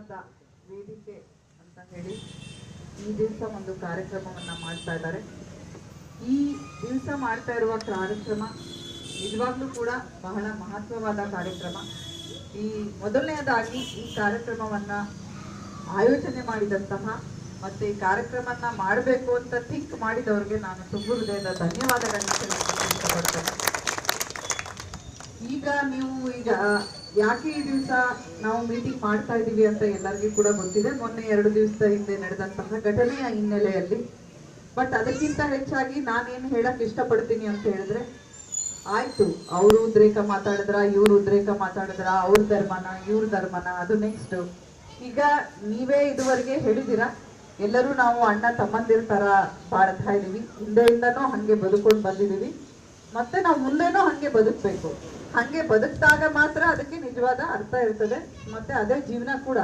ಆಶೀರ್ವಾದ ವೇದಿಕೆ ಅಂತ ಹೇಳಿ ಈ ದಿವಸ ಒಂದು ಕಾರ್ಯಕ್ರಮವನ್ನ ಮಾಡ್ತಾ ಇದ್ದಾರೆ. ಈ ದಿವಸ ಮಾಡ್ತಾ ಇರುವ ಕಾರ್ಯಕ್ರಮ ನಿಜವಾಗ್ಲೂ ಕೂಡ ಬಹಳ ಮಹತ್ವವಾದ ಕಾರ್ಯಕ್ರಮ. ಈ ಮೊದಲನೆಯದಾಗಿ ಈ ಕಾರ್ಯಕ್ರಮವನ್ನ ಆಯೋಜನೆ ಮಾಡಿದಂತಹ ಮತ್ತೆ ಈ ಕಾರ್ಯಕ್ರಮನ ಮಾಡಬೇಕು ಅಂತ ಥಿಂಕ್ ಮಾಡಿದವರಿಗೆ ನಾನು ತುಂಬು ಹೃದಯದ ಧನ್ಯವಾದಗಳನ್ನ ಸಲ್ಲಿಸಲಿಕ್ಕೆ ಇಷ್ಟಪಡ್ತೇನೆ. ಈಗ ಯಾಕೆ ಈ ದಿವಸ ನಾವು ಮೀಟಿಂಗ್ ಮಾಡ್ತಾ ಇದ್ದೀವಿ ಅಂತ ಎಲ್ಲರಿಗೂ ಕೂಡ ಗೊತ್ತಿದೆ. ಮೊನ್ನೆ 2 ದಿವಸದ ಹಿಂದೆ ನಡೆದಂತಹ ಘಟನೆಯ ಹಿನ್ನೆಲೆಯಲ್ಲಿ. ಬಟ್ ಅದಕ್ಕಿಂತ ಹೆಚ್ಚಾಗಿ ನಾನೇನು ಹೇಳಕ್ ಇಷ್ಟಪಡ್ತೀನಿ ಅಂತ ಹೇಳಿದ್ರೆ, ಆಯ್ತು ಅವರು ಉದ್ರೇಕ ಮಾತಾಡಿದ್ರ, ಇವ್ರು ಉದ್ರೇಕ ಮಾತಾಡಿದ್ರ, ಅವ್ರ ಧರ್ಮನ ಇವ್ರ ಧರ್ಮನ, ಅದು ನೆಕ್ಸ್ಟ್. ಈಗ ನೀವೇ ಇದುವರೆಗೆ ಹೇಳಿದಿರ, ಎಲ್ಲರೂ ನಾವು ಅಣ್ಣ ತಮ್ಮಂದಿರ ತರ ಬಾಳ್ತಾ ಇದೀವಿ, ಹಿಂದೆಯಿಂದನೂ ಹಂಗೆ ಬದುಕೊಂಡು ಬಂದಿದೀವಿ, ಮತ್ತೆ ನಾವು ಮುಂದೆನೂ ಹಂಗೆ ಬದುಕ್ಬೇಕು. ಹಂಗೆ ಬದುಕ್ದಾಗ ಮಾತ್ರ ಅದಕ್ಕೆ ನಿಜವಾದ ಅರ್ಥ ಇರ್ತದೆ. ಮತ್ತೆ ಅದೇ ಜೀವನ ಕೂಡ.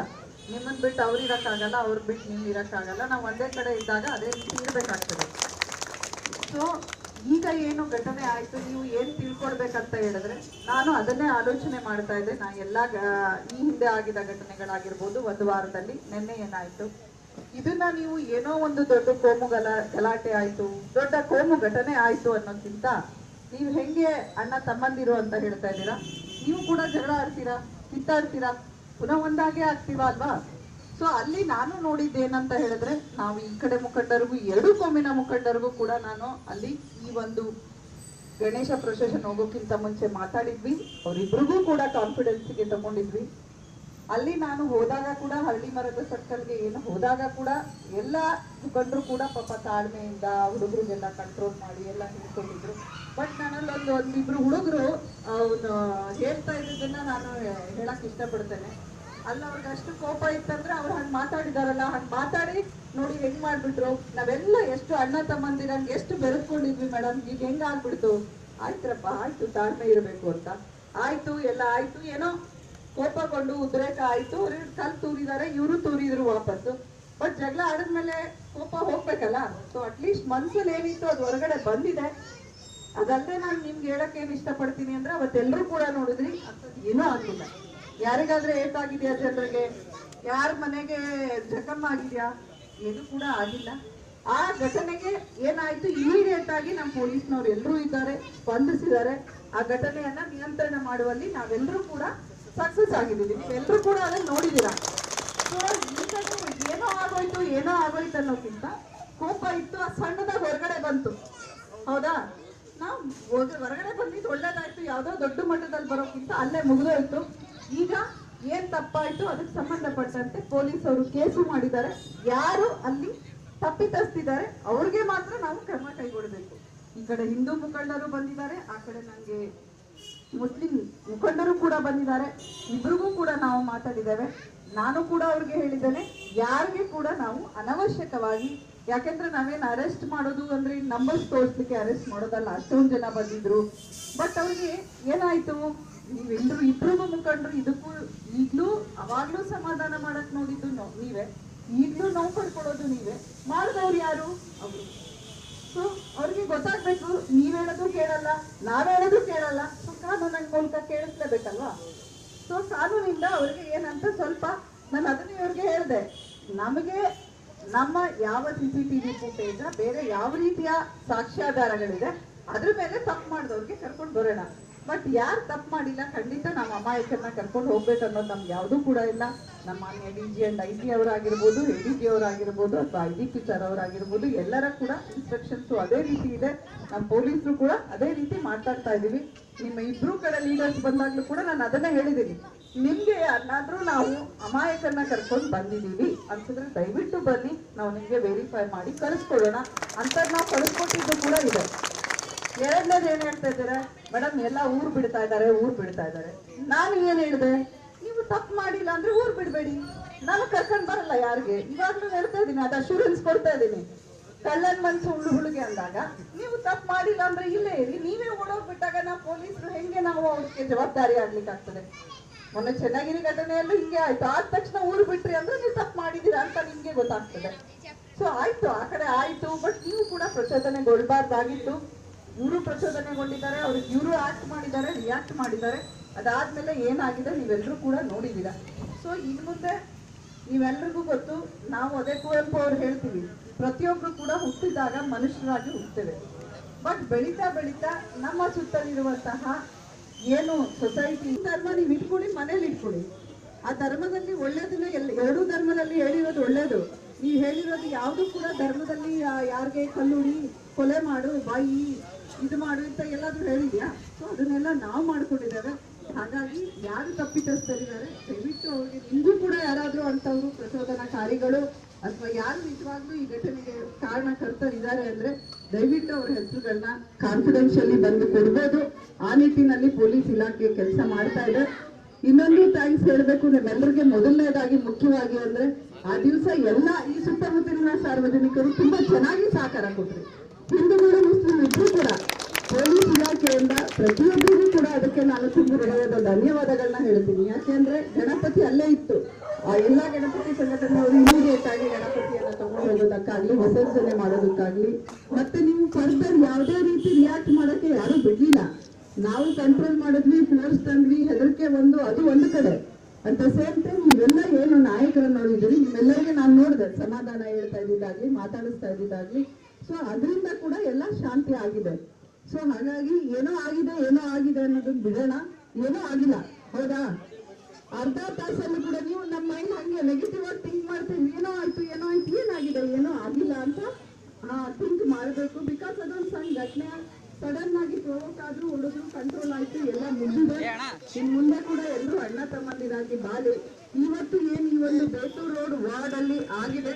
ನಿಮ್ಮನ್ ಬಿಟ್ಟು ಅವ್ರು ಇರಕ್ಕಾಗಲ್ಲ, ಅವ್ರು ಬಿಟ್ಟು ನೀವು ಇರಕ್ಕಾಗಲ್ಲ. ನಾವು ಒಂದೇ ಕಡೆ ಇದ್ದಾಗ ಅದೇ ರೀತಿ ಇರ್ಬೇಕಾಗ್ತದೆ. ಸೊ ಈಗ ಏನು ಘಟನೆ ಆಯ್ತು, ನೀವು ಏನ್ ತಿಳ್ಕೊಡ್ಬೇಕಂತ ಹೇಳಿದ್ರೆ, ನಾನು ಅದನ್ನೇ ಆಲೋಚನೆ ಮಾಡ್ತಾ ಇದ್ದೆ. ನಾ ಈ ಹಿಂದೆ ಆಗಿದ ಘಟನೆಗಳಾಗಿರ್ಬೋದು, ಒಂದು ವಾರದಲ್ಲಿ ನಿನ್ನೆ ಏನಾಯ್ತು, ಇದನ್ನ ನೀವು ಏನೋ ಒಂದು ದೊಡ್ಡ ಗಲಾಟೆ ಆಯ್ತು, ದೊಡ್ಡ ಕೋಮು ಘಟನೆ ಆಯ್ತು ಅನ್ನೋಕ್ಕಿಂತ ನೀವು ಹೆಂಗೆ ಅಣ್ಣ ತಮ್ಮಂದಿರು ಅಂತ ಹೇಳ್ತಾ ಇದ್ದೀರಾ, ನೀವು ಕೂಡ ಜಗಳ ಆಡ್ತೀರಾ, ಕಿತ್ತಾಡ್ತೀರಾ, ಪುನಃ ಒಂದಾಗೆ ಆಗ್ತೀವ ಅಲ್ವಾ? ಸೊ ಅಲ್ಲಿ ನಾನು ನೋಡಿದ್ದೇನಂತ ಹೇಳಿದ್ರೆ, ನಾವು ಈ ಕಡೆ ಮುಖಂಡರಿಗೂ 2 ಕೋಮಿನ ಮುಖಂಡರಿಗೂ ಕೂಡ ನಾನು ಅಲ್ಲಿ ಈ ಒಂದು ಗಣೇಶ ಪ್ರೊಸೆಷನ್ ಹೋಗೋಕ್ಕಿಂತ ಮುಂಚೆ ಮಾತಾಡಿದ್ವಿ. ಅವರಿಬ್ರಿಗೂ ಕೂಡ ಕಾನ್ಫಿಡೆನ್ಸ್ಗೆ ತಗೊಂಡಿದ್ವಿ. ಅಲ್ಲಿ ನಾನು ಹೋದಾಗ ಕೂಡ ಹಳ್ಳಿ ಮರದ ಸರ್ಕಲ್ಗೆ ಹೋದಾಗ ಕೂಡ ಎಲ್ಲ ಮುಖಂಡರು ಕೂಡ ಪಾಪ ತಾಳ್ಮೆಯಿಂದ ಹುಡುಗರಿಗೆಲ್ಲ ಕಂಟ್ರೋಲ್ ಮಾಡಿ ಎಲ್ಲ ಹೇಳ್ಕೊಂಡಿದ್ರು. ಬಟ್ ನಾನಲ್ಲಿ ಒಂದಿಬ್ರು ಹುಡುಗರು ಅವ್ನು ಹೇಳ್ತಾ ಇದ್ದದನ್ನ ನಾನು ಹೇಳಕ್ ಇಷ್ಟಪಡ್ತೇನೆ. ಅಲ್ಲ ಅವ್ರಿಗೆ ಅಷ್ಟು ಕೋಪ ಇತ್ತಂದ್ರೆ ಅವ್ರು ಹಂಗೆ ಮಾತಾಡಿದಾರಲ್ಲ, ಹಂಗೆ ಮಾತಾಡಿ ನೋಡಿ ಹೆಂಗ್ ಮಾಡ್ಬಿಟ್ರು. ನಾವೆಲ್ಲ ಎಷ್ಟು ಅಣ್ಣ ತಮ್ಮಂದಿರಂಗೆ ಎಷ್ಟು ಬೆರೆಸ್ಕೊಂಡಿದ್ವಿ ಮೇಡಮ್, ಈಗ ಹೆಂಗ್ ಆಗ್ಬಿಡ್ತು. ಆಯ್ತ್ರಪ್ಪ, ಆಯ್ತು, ತಾಳ್ಮೆ ಇರಬೇಕು ಅಂತ ಆಯ್ತು, ಎಲ್ಲ ಆಯ್ತು. ಏನೋ ಕೋಪಗೊಂಡು ಉದ್ರೇಕ ಆಯ್ತು, ಅವ್ರು ಕಲ್ ತೂರಿದಾರೆ, ಇವರು ತೂರಿದ್ರು ವಾಪಸ್ಸು. ಬಟ್ ಜಗಳ ಆಡಿದ್ಮೇಲೆ ಕೋಪ ಹೋಗ್ಬೇಕಲ್ಲ. ಸೊ ಅಟ್ಲೀಸ್ಟ್ ಮನ್ಸಲ್ಲಿ ಏನಿತ್ತು ಅದು ಹೊರಗಡೆ ಬಂದಿದೆ. ಅದಲ್ಲದೆ ನಾನು ನಿಮ್ಗೆ ಹೇಳಕ್ ಏನ್ ಇಷ್ಟಪಡ್ತೀನಿ ಅಂದ್ರೆ, ಅವತ್ತೆಲ್ಲರೂ ಕೂಡ ನೋಡಿದ್ರಿ ಏನೂ ಆಗ್ಲಿಲ್ಲ. ಯಾರಿಗಾದ್ರೆ ಏಟಾಗಿದ್ಯಾ, ಜನರಿಗೆ ಯಾರ ಮನೆಗೆ ಜಖಮ್ ಆಗಿದ್ಯಾ, ಏನು ಕೂಡ ಆಗಿಲ್ಲ. ಆ ಘಟನೆಗೆ ಏನಾಯ್ತು, ಇಮಿಡಿಯೇಟ್ ಆಗಿ ನಮ್ಮ ಪೊಲೀಸ್ನವ್ರು ಎಲ್ಲರೂ ಇದ್ದಾರೆ, ಸ್ಪಂದಿಸಿದ್ದಾರೆ. ಆ ಘಟನೆಯನ್ನ ನಿಯಂತ್ರಣ ಮಾಡುವಲ್ಲಿ ನಾವೆಲ್ಲರೂ ಕೂಡ ಸಕ್ಸಸ್ ಆಗಿದ್ದೀವಿ. ನೀವೆಲ್ಲರೂ ಕೂಡ ಅದನ್ನ ನೋಡಿದೀರಾ. ಸೊ ಈಗ ಏನೋ ಆಗೋಯ್ತು ಅನ್ನೋಕ್ಕಿಂತ ಕೋಪ ಇತ್ತು, ಆ ಸಣ್ಣದಾಗ ಹೊರಗಡೆ ಬಂತು. ಹೌದಾ? ನಾವು ಹೊರಗಡೆ ಬಂದಿದ್ದು ಒಳ್ಳೇದಾಯ್ತು. ಯಾವ್ದೋ ದೊಡ್ಡ ಮಟ್ಟದಲ್ಲಿ ಬರೋಕ್ಕಿಂತ ಅಲ್ಲೇ ಮುಗಿದೋಯ್ತು. ಈಗ ಏನ್ ತಪ್ಪಾಯ್ತು ಅದಕ್ಕೆ ಸಂಬಂಧಪಟ್ಟಂತೆ ಪೊಲೀಸ್ ಅವರು ಕೇಸು ಮಾಡಿದ್ದಾರೆ. ಯಾರು ಅಲ್ಲಿ ತಪ್ಪಿತಸ್ತಿದ್ದಾರೆ ಅವ್ರಿಗೆ ಮಾತ್ರ ನಾವು ಕ್ರಮ ಕೈಗೊಳ್ಳಬೇಕು. ಈ ಕಡೆ ಹಿಂದೂ ಮುಖಂಡರು ಬಂದಿದ್ದಾರೆ, ಆ ಕಡೆ ನಂಗೆ ಮುಸ್ಲಿಂ ಮುಖಂಡರು ಕೂಡ ಬಂದಿದ್ದಾರೆ. ಇಬ್ರಿಗೂ ಕೂಡ ನಾವು ಮಾತಾಡಿದ್ದೇವೆ. ನಾನು ಕೂಡ ಅವ್ರಿಗೆ ಹೇಳಿದ್ದೇನೆ, ಯಾರಿಗೆ ಕೂಡ ನಾವು ಅನವಶ್ಯಕವಾಗಿ, ಯಾಕೆಂದ್ರೆ ನಾವೇನು ಅರೆಸ್ಟ್ ಮಾಡೋದು ಅಂದ್ರೆ ನಂಬರ್ಸ್ ತೋರಿಸ್ಲಿಕ್ಕೆ ಅರೆಸ್ಟ್ ಮಾಡೋದಲ್ಲ. ಅಷ್ಟೊಂದು ಜನ ಬಂದಿದ್ರು. ಬಟ್ ಅವ್ರಿಗೆ ಏನಾಯ್ತು, ನೀವೆಲ್ಲರೂ ಇಬ್ರಿಗೂ ಮುಖಂಡರು ಇದಕ್ಕೂ ಈಗ್ಲೂ ಅವಾಗ್ಲೂ ಸಮಾಧಾನ ಮಾಡಕ್ ನೋಡಿದ್ದು ನೀವೇ, ಈಗ್ಲೂ ನೋವು ಪಡ್ಕೊಳ್ಳೋದು ನೀವೇ, ಮಾಡಿದವ್ರು ಯಾರು? ಅವರು. ಸೊ ಅವ್ರಿಗೆ ಗೊತ್ತಾಗ್ಬೇಕು, ನೀವ್ ಹೇಳೋದು ಕೇಳಲ್ಲ, ನಾವ್ ಹೇಳೋದು ಕೇಳಲ್ಲ. ಸೊ ಕಾನೂನಿನ ಮೂಲಕ ಕೇಳಿಸ್ಲೇಬೇಕಲ್ವಾ? ಸೊ ಕಾನೂನಿಂದ ಅವ್ರಿಗೆ ಏನಂತ ಸ್ವಲ್ಪ ನಾನು ಅದನ್ನೇ ಅವ್ರಿಗೆ ಹೇಳಿದೆ, ನಮಗೆ ನಮ್ಮ ಯಾವ CCTV ಫುಟೇಜ್, ಬೇರೆ ಯಾವ ರೀತಿಯ ಸಾಕ್ಷ್ಯಾಧಾರಗಳಿದೆ ಅದ್ರ ಮೇಲೆ ತಪ್ಪು ಮಾಡಿದವ್ರಿಗೆ ಕರ್ಕೊಂಡು ಬರೋಣ. ಬಟ್ ಯಾರು ತಪ್ಪು ಮಾಡಿಲ್ಲ, ಖಂಡಿತ ನಾವು ಅಮಾಯಕರನ್ನ ಕರ್ಕೊಂಡು ಹೋಗ್ಬೇಕು ಅನ್ನೋದು ನಮ್ಗೆ ಯಾವುದೂ ಕೂಡ ಇಲ್ಲ. ನಮ್ಮ ಮಾನ್ಯ DG and IG ಅವರಾಗಿರ್ಬೋದು, ADG ಅವರಾಗಿರ್ಬೋದು, ಅಥವಾ IGP ಸರ್ ಅವರಾಗಿರ್ಬೋದು, ಎಲ್ಲರ ಕೂಡ ಇನ್ಸ್ಟ್ರಕ್ಷನ್ಸ್ ಅದೇ ರೀತಿ ಇದೆ. ನಮ್ಮ ಪೊಲೀಸರು ಕೂಡ ಅದೇ ರೀತಿ ಮಾತಾಡ್ತಾ ಇದೀವಿ. ನಿಮ್ಮ ಇಬ್ರು ಕಡೆ ಲೀಡರ್ಸ್ ಬಂದಾಗ್ಲೂ ಕೂಡ ನಾನು ಅದನ್ನೇ ಹೇಳಿದ್ದೀನಿ, ನಿಮ್ಗೆ ಯಾರನ್ನಾದ್ರೂ ನಾವು ಅಮಾಯಕರನ್ನ ಕರ್ಕೊಂಡು ಬಂದಿದ್ದೀವಿ ಅನ್ಸಿದ್ರೆ ದಯವಿಟ್ಟು ಬನ್ನಿ, ನಾವು ನಿಮ್ಗೆ ವೆರಿಫೈ ಮಾಡಿ ಕಳಿಸ್ಕೊಡೋಣ ಅಂತ ನಾವು ಕಳಿಸ್ಕೊಟ್ಟಿದ್ದು ಕೂಡ ಇದೆ. ಎರಡನೇದು ಏನ್ ಹೇಳ್ತಾ ಇದ್ದಾರೆ, ಮೇಡಮ್ ಎಲ್ಲ ಊರ್ ಬಿಡ್ತಾ ಇದ್ದಾರೆ. ನಾನು ಏನ್ ಹೇಳಿದೆ, ನೀವು ತಪ್ಪು ಮಾಡಿಲ್ಲ ಅಂದ್ರೆ ಊರ್ ಬಿಡ್ಬೇಡಿ, ನಾನು ಕರ್ಕೊಂಡ್ ಬರಲ್ಲ ಯಾರಿಗೆ. ಇವಾಗ್ಲೂ ಹೇಳ್ತಾ ಇದ್ದೀನಿ, ಅದು ಅಶ್ಯೂರೆನ್ಸ್ ಕೊಡ್ತಾ ಇದ್ದೀನಿ. ಕಳ್ಳನ್ ಮನ್ಸು ಹುಳುಗೆ ಅಂದಾಗ ನೀವು ತಪ್ಪು ಮಾಡಿಲ್ಲ ಅಂದ್ರೆ ಇಲ್ಲೇ ಇರಿ. ನೀವೇ ಓಡೋಗ್ಬಿಟ್ಟಾಗ ನಾವು ಪೊಲೀಸರು ಹೆಂಗೆ ನಾವು ಅವ್ರಿಗೆ ಜವಾಬ್ದಾರಿ ಆಗ್ಲಿಕ್ಕೆ ಆಗ್ತದೆ? ಮೊನ್ನೆ ಚೆನ್ನಾಗಿರಿ ಘಟನೆಯಲ್ಲೂ ಹಿಂಗೆ ಆಯ್ತು. ಆದ ತಕ್ಷಣ ಊರು ಬಿಟ್ರಿ ಅಂದ್ರೆ ನೀವು ತಪ್ಪು ಮಾಡಿದೀರಾ ಅಂತ ನಿಮ್ಗೆ ಗೊತ್ತಾಗ್ತದೆ. ಸೊ ಆಯ್ತು, ಆ ಕಡೆ ಆಯ್ತು. ಬಟ್ ನೀವು ಕೂಡ ಪ್ರಚೋದನೆಗೊಳ್ಬಾರ್ದಾಗಿತ್ತು. ಇವರು ಪ್ರಚೋದನೆಗೊಂಡಿದ್ದಾರೆ, ಅವ್ರಿಗೆ ಇವರು ಆಕ್ಟ್ ಮಾಡಿದ್ದಾರೆ, ರಿಯಾಕ್ಟ್ ಮಾಡಿದ್ದಾರೆ. ಅದಾದ್ಮೇಲೆ ಏನಾಗಿದೆ ನೀವೆಲ್ಲರೂ ಕೂಡ ನೋಡಿದ್ದೀರಾ. ಸೊ ಇನ್ ಮುಂದೆ ನೀವೆಲ್ಲರಿಗೂ ಗೊತ್ತು, ನಾವು ಅದೇ ಕುವೆಂಪು ಅವ್ರು ಹೇಳ್ತೀವಿ, ಪ್ರತಿಯೊಬ್ರು ಕೂಡ ಹುಟ್ಟಿದಾಗ ಮನುಷ್ಯರಾಗಿ ಹುಟ್ಟುತ್ತೇವೆ. ಬಟ್ ಬೆಳೀತಾ ಬೆಳೀತಾ ನಮ್ಮ ಸುತ್ತಲಿರುವಂತಹ ಏನು ಸೊಸೈಟಿ, ಧರ್ಮ ನೀವು ಇಟ್ಕೊಳ್ಳಿ, ಮನೇಲಿ ಇಟ್ಕೊಳ್ಳಿ, ಆ ಧರ್ಮದಲ್ಲಿ ಒಳ್ಳೇದನ್ನ ಎರಡೂ ಧರ್ಮದಲ್ಲಿ ಹೇಳಿರೋದು ಒಳ್ಳೇದು. ನೀವು ಹೇಳಿರೋದು ಯಾವುದು ಕೂಡ ಧರ್ಮದಲ್ಲಿ ಯಾರಿಗೆ ಕಲ್ಲುಡಿ, ಕೊಲೆ ಮಾಡು, ಬಾಯಿ ಇದು ಮಾಡು ಅಂತ ಎಲ್ಲಾದ್ರೂ ಹೇಳಿದ್ಯಾ? ಸೊ ಅದನ್ನೆಲ್ಲ ನಾವು ಮಾಡ್ಕೊಂಡಿದ್ದೇವೆ. ಹಾಗಾಗಿ ಯಾರು ತಪ್ಪಿತಸ್ಥರಿದ್ದಾರೆ ದಯವಿಟ್ಟು ಅವ್ರಿಗೆ, ನಿಮಗೂ ಕೂಡ ಯಾರಾದ್ರೂ ಅಂತವ್ರು ಪ್ರಚೋದನಕಾರಿಗಳು ಅಥವಾ ಯಾರು ನಿಜವಾಗ್ಲೂ ಈ ಘಟನೆಗೆ ಕಾರಣಕರ್ತರಿದ್ದಾರೆ ಅಂದ್ರೆ ದಯವಿಟ್ಟು ಅವ್ರ ಹೆಸರುಗಳನ್ನ ಕಾನ್ಫಿಡೆನ್ಷಿಯಲಿ ಬಂದು ಕೊಡ್ಬೋದು. ಆ ನಿಟ್ಟಿನಲ್ಲಿ ಪೊಲೀಸ್ ಇಲಾಖೆ ಕೆಲಸ ಮಾಡ್ತಾ ಇದೆ. ಇನ್ನೊಂದು ಥ್ಯಾಂಕ್ಸ್ ಹೇಳ್ಬೇಕು ನಿಮ್ಮೆಲ್ಲರಿಗೆ, ಮೊದಲನೇದಾಗಿ ಮುಖ್ಯವಾಗಿ ಅಂದ್ರೆ ಆ ದಿವಸ ಎಲ್ಲ ಈ ಸುತ್ತಮುತ್ತಲಿನ ಸಾರ್ವಜನಿಕರು ತುಂಬಾ ಚೆನ್ನಾಗಿ ಸಹಕಾರ ಕೊಟ್ರು. ಹಿಂದೂಗಳು ಮುಸ್ಲಿಂ ಇಬ್ರು ಕೂಡ ಪೊಲೀಸ್ ಇಲಾಖೆಯಿಂದ ಪ್ರತಿಯೊಬ್ಬರಿಗೂ ಕೂಡ ಅದಕ್ಕೆ ನಾನು ತುಂಬ ಹೃದಯದ ಧನ್ಯವಾದಗಳನ್ನ ಹೇಳ್ತೀನಿ. ಯಾಕೆಂದ್ರೆ ಗಣಪತಿ ಅಲ್ಲೇ ಇತ್ತು, ಆ ಎಲ್ಲಾ ಗಣಪತಿ ಸಂಘಟನೆಯವರು ಇಮಿಡಿಯೇಟ್ ಆಗಿ ಗಣಪತಿಯನ್ನ ತಗೊಂಡು ಹೋಗೋದಕ್ಕಾಗ್ಲಿ, ವಿಸರ್ಜನೆ ಮಾಡೋದಕ್ಕಾಗ್ಲಿ, ಮತ್ತೆ ನೀವು ಫರ್ದರ್ ಯಾವುದೇ ರೀತಿ ರಿಯಾಕ್ಟ್ ಮಾಡಕ್ಕೆ ಯಾರು ಬಿಡ್ಲಿಲ್ಲ. ನಾವು ಕಂಟ್ರೋಲ್ ಮಾಡಿದ್ವಿ, ಫೋರ್ಸ್ ತಂದ್ವಿ, ಹೆದರಿಕೆ ಅದು ಒಂದು ಕಡೆ. ಅಟ್ ದ ಸೇಮ್ ಟೈಮ್ ನೀವೆಲ್ಲ ಏನು ನಾಯಕರನ್ನು ನೋಡಿದ್ದೀರಿ, ನಿಮ್ಮೆಲ್ಲರಿಗೆ ನಾನು ನೋಡಿದೆ, ಸಮಾಧಾನ ಹೇಳ್ತಾ ಇದ್ದಿದ್ದಾಗ್ಲಿ, ಮಾತಾಡಿಸ್ತಾ ಇದ್ದಿದ್ದಾಗ್ಲಿ. ಸೊ ಅದರಿಂದ ಕೂಡ ಎಲ್ಲ ಶಾಂತಿ ಆಗಿದೆ. ಸೊ ಹಾಗಾಗಿ ಏನೋ ಆಗಿದೆ ಅನ್ನೋದನ್ನ ಬಿಡೋಣ, ಏನೋ ಆಗಿಲ್ಲ, ಹೌದಾ? ಅರ್ಧ ತಾಸಲ್ಲಿ ಕೂಡ ನೀವು ನಮ್ಮ ಮೈಂಡ್ ಹಂಗೆ ನೆಗೆಟಿವ್ ಆಗಿ ಥಿಂಕ್ ಮಾಡ್ತೀವಿ, ಏನೋ ಆಯ್ತು ಏನಾಗಿದೆ, ಏನೋ ಆಗಿಲ್ಲ ಅಂತ ಥಿಂಕ್ ಮಾಡಬೇಕು. ಬಿಕಾಸ್ ಅದೊಂದು ಸಣ್ಣ ಘಟನೆ, ಸಡನ್ ಆಗಿ ಪ್ರೊವೋಕ್ ಆದ್ರೂ ಹೊಡೆದ್ರು, ಕಂಟ್ರೋಲ್ ಆಯ್ತು, ಎಲ್ಲ ಮುಗಿದಿದೆ. ಇನ್ ಮುಂದೆ ಕೂಡ ಎಲ್ಲರೂ ಅಣ್ಣ ತಮ್ಮಂದಿರಾಗಿ ಬಾಳಿ. ಇವತ್ತು ಏನು ಈ ಒಂದು ಬೇತೂರು ರೋಡ್ ವಾರ್ಡ್ ಅಲ್ಲಿ ಆಗಿದೆ,